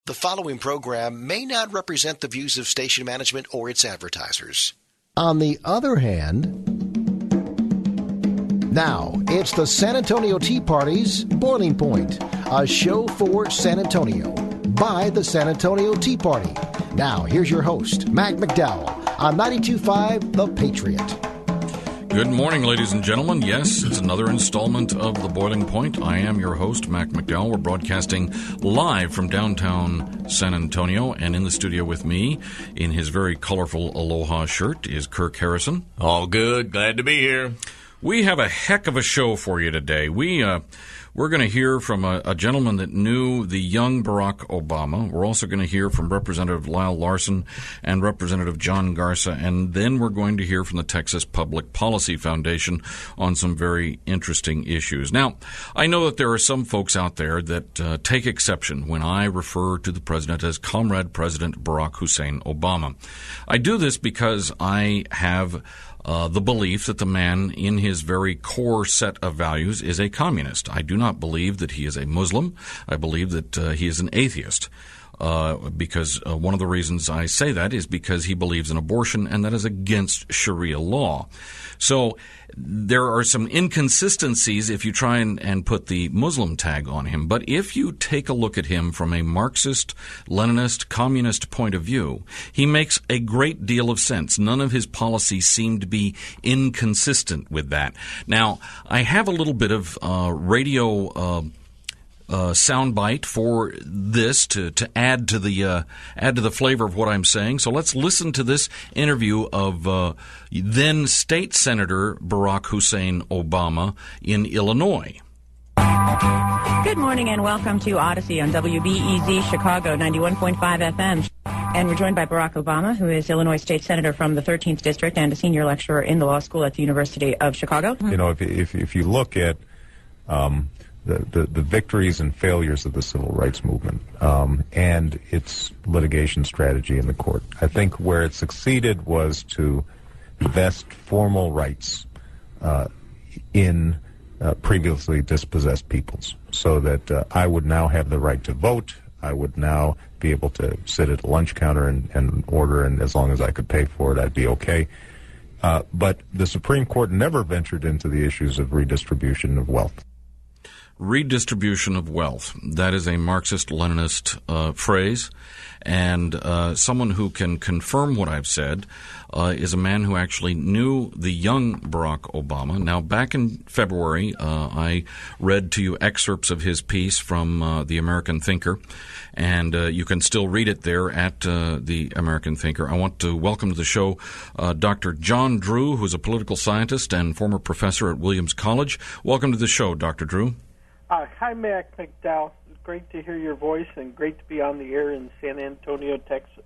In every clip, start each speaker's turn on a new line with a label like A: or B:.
A: The following program may not represent the views of station management or its advertisers.
B: On the other hand, now it's the San Antonio Tea Party's Boiling Point, a show for San Antonio by the San Antonio Tea Party. Now, here's your host, Mac McDowell, on 92.5 The Patriot.
C: Good morning, ladies and gentlemen. Yes, it's another installment of The Boiling Point. I am your host, Mac McDowell. We're broadcasting live from downtown San Antonio, and in the studio with me, in his very colorful Aloha shirt, is Kirk Harrison.
D: All good. Glad to be here.
C: We have a heck of a show for you today. We're going to hear from a gentleman that knew the young Barack Obama. We're also going to hear from Representative Lyle Larson and Representative John Garza, and then we're going to hear from the Texas Public Policy Foundation on some very interesting issues. Now, I know that there are some folks out there that take exception when I refer to the president as Comrade President Barack Hussein Obama. I do this because I have the belief that the man, in his very core set of values, is a communist. I do not believe that he is a Muslim. I believe that he is an atheist. Because one of the reasons I say that is because he believes in abortion, and that is against Sharia law. So there are some inconsistencies if you try and put the Muslim tag on him. But if you take a look at him from a Marxist, Leninist, communist point of view, he makes a great deal of sense. None of his policies seem to be inconsistent with that. Now, I have a little bit of radio soundbite for this to add to the flavor of what I'm saying. So let's listen to this interview of then State Senator Barack Hussein Obama in Illinois.
E: Good morning and welcome to Odyssey on WBEZ Chicago 91.5 FM. And we're joined by Barack Obama, who is Illinois State Senator from the 13th District and a senior lecturer in the law school at the University of Chicago.
F: You know, if you look at the victories and failures of the civil rights movement and its litigation strategy in the court, I think where it succeeded was to vest formal rights in previously dispossessed peoples, so that I would now have the right to vote. I would now be able to sit at a lunch counter and order, and as long as I could pay for it, I'd be okay. But the Supreme Court never ventured into the issues of redistribution of wealth.
C: Redistribution of wealth. That is a Marxist-Leninist phrase, and someone who can confirm what I've said is a man who actually knew the young Barack Obama. Now, back in February, I read to you excerpts of his piece from The American Thinker, and you can still read it there at The American Thinker. I want to welcome to the show Dr. John Drew, who's a political scientist and former professor at Williams College. Welcome to the show, Dr. Drew.
G: Hi, Mac McDowell. It's great to hear your voice and great to be on the air in San Antonio, Texas.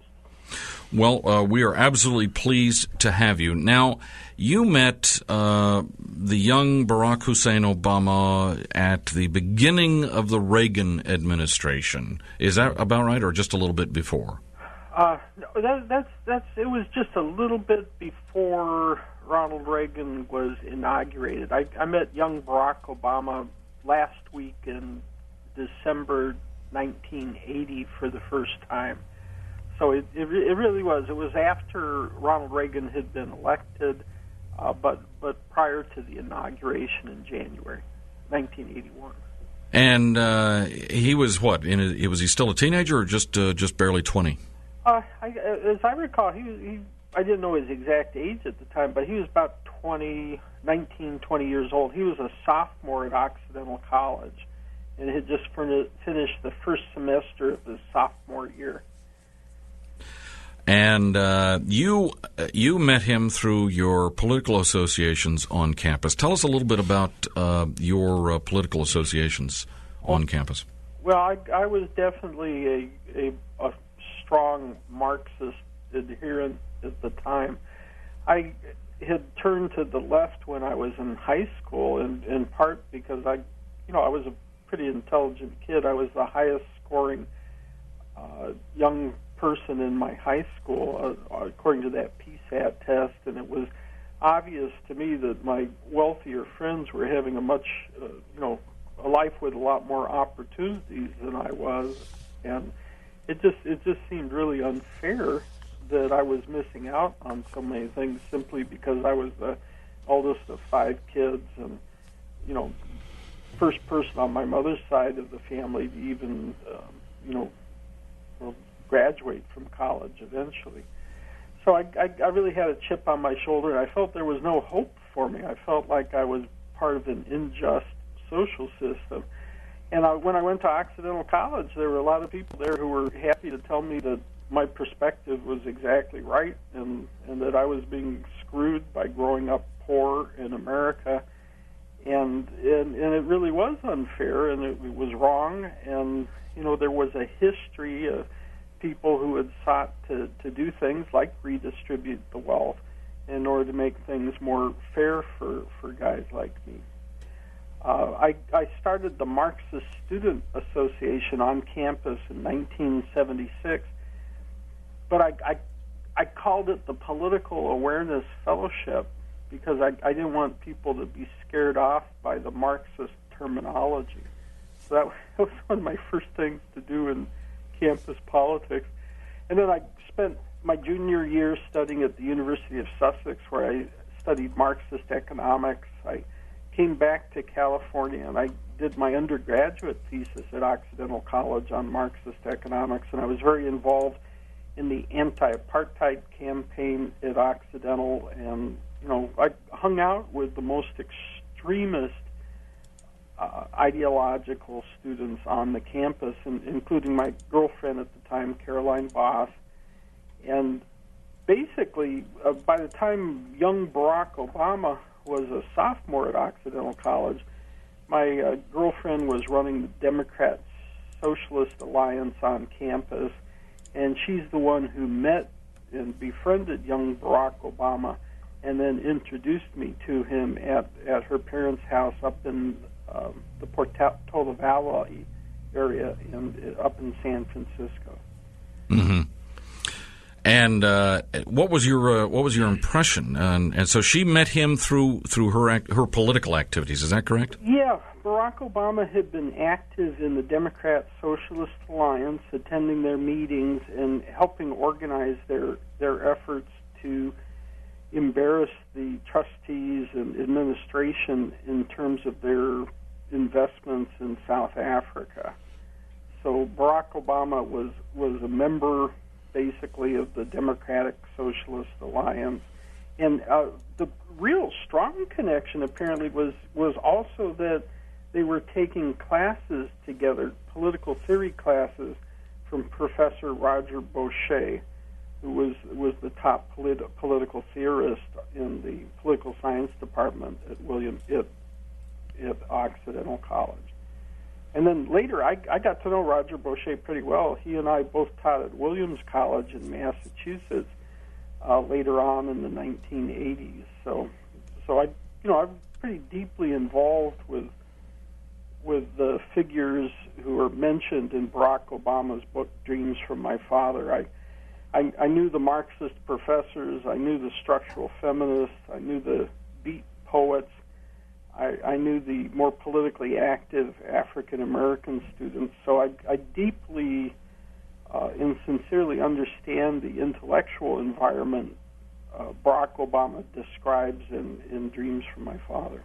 C: Well, we are absolutely pleased to have you. Now, you met the young Barack Hussein Obama at the beginning of the Reagan administration. Is that about right, or just a little bit before?
G: It was just a little bit before Ronald Reagan was inaugurated. I met young Barack Obama last week in December 1980 for the first time. So it really was. It was after Ronald Reagan had been elected, but prior to the inauguration in January 1981.
C: And he was what? Was he still a teenager or just barely 20?
G: As I recall, I didn't know his exact age at the time, but he was about 19, 20 years old. He was a sophomore at Occidental College and had just finished the first semester of his sophomore year.
C: And you met him through your political associations on campus. Tell us a little bit about your political associations on campus.
G: Well, I was definitely a strong Marxist adherent at the time. I had turned to the left when I was in high school, in part because I was a pretty intelligent kid. I was the highest scoring young person in my high school, according to that PSAT test, and it was obvious to me that my wealthier friends were having a much, a life with a lot more opportunities than I was, and it just seemed really unfair that I was missing out on so many things simply because I was the oldest of 5 kids and, first person on my mother's side of the family to even, graduate from college eventually. So I really had a chip on my shoulder, and I felt there was no hope for me. I felt like I was part of an unjust social system. And when I went to Occidental College, there were a lot of people there who were happy to tell me that my perspective was exactly right and that I was being screwed by growing up poor in America. And it really was unfair, and it was wrong. And, there was a history of people who had sought to do things like redistribute the wealth in order to make things more fair for guys like me. I started the Marxist Student Association on campus in 1976, but I called it the Political Awareness Fellowship because I didn't want people to be scared off by the Marxist terminology. So that was one of my first things to do in campus politics. And then I spent my junior year studying at the University of Sussex, where I studied Marxist economics. I came back to California, and I did my undergraduate thesis at Occidental College on Marxist economics, and I was very involved in the anti-apartheid campaign at Occidental, and I hung out with the most extremist ideological students on the campus, including my girlfriend at the time, Caroline Boss. And basically, by the time young Barack Obama was a sophomore at Occidental College, my girlfriend was running the Democrat Socialist Alliance on campus, and she's the one who met and befriended young Barack Obama and then introduced me to him at her parents' house up in the Portola Valley area up in San Francisco.
C: Mm-hmm. And what was your impression? And so she met him through her political activities. Is that correct?
G: Yeah, Barack Obama had been active in the Democrat Socialist Alliance, attending their meetings and helping organize their efforts to embarrass the trustees and administration in terms of their investments in South Africa. So Barack Obama was a member, basically, of the Democratic Socialist Alliance. And the real strong connection, apparently, was also that they were taking classes together, political theory classes, from Professor Roger Boucher, who was the top political theorist in the political science department at Occidental College. And then later, I got to know Roger Boucher pretty well. He and I both taught at Williams College in Massachusetts later on in the 1980s. So I'm pretty deeply involved with the figures who are mentioned in Barack Obama's book Dreams from My Father. I knew the Marxist professors, I knew the structural feminists, I knew the beat poets, I knew the more politically active African-American students, so I deeply and sincerely understand the intellectual environment Barack Obama describes in Dreams from My Father.